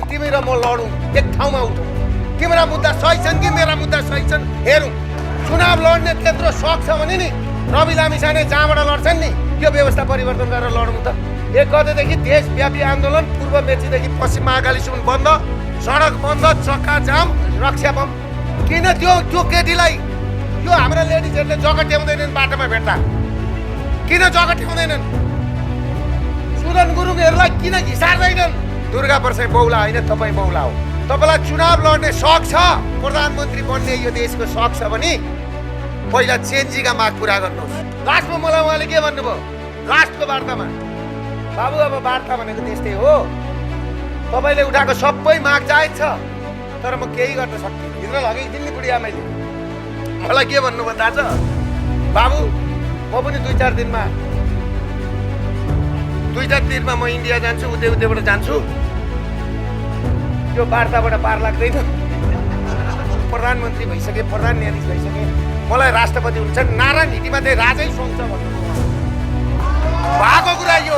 तिमी र म लडौँ, एक ठाउँमा उठौँ। तिम्रा मुद्दा सही छन् कि मेरा मुद्दा सही छन् हेरौँ। चुनाव लड्ने त्यत्रो सक छ भने नि रवि लामिछाने जहाँबाट लड्छन् नि यो व्यवस्था परिवर्तन गरेर लडौँ त। 1 गतेदेखि देशव्यापी आन्दोलन, पूर्व मेचीदेखि पश्चिम महाकालीसम्म बन्द, सडक बन्द, चक्का जाम, रक्षा बम। किन त्यो केटीलाई यो हाम्रा लेडिजहरूले जग्गा ट्याउँदैनन् बाटोमा भेट्दा? किन जग्गा ट्याउँदैनन्? सुदन गुरुङहरूलाई किन घिसार्दैनन्? दुर्गा प्रसाद बौला होइन, तपाईँ बौला हो। तपाईँलाई चुनाव लड्ने सक छ, प्रधानमन्त्री बन्ने यो देशको सक छ भने पहिला चेन्जीका माग पुरा गर्नुहोस्। लास्टमा मलाई उहाँले के भन्नुभयो लास्टको वार्तामा? बाबु अब वार्ता भनेको त्यस्तै हो, तपाईँले उठाएको सबै माग जायज छ, तर म केही गर्न सक्दिनँ। भित्र लगेको नि बुढी आमाले मलाई के भन्नुभयो थाहा छ? बाबु म पनि 2-4 दिनमा म इन्डिया जान्छु, उतैबाट जान्छु, यो वार्ताबाट पार लाग्दैन। प्रधानमन्त्री भइसके, प्रधान न्यायाधीश भइसके, मलाई राष्ट्रपति हुन्छ, नारायण हिटीमा चाहिँ राजै सुन्छ भन्नुभयो। भएको कुरा यो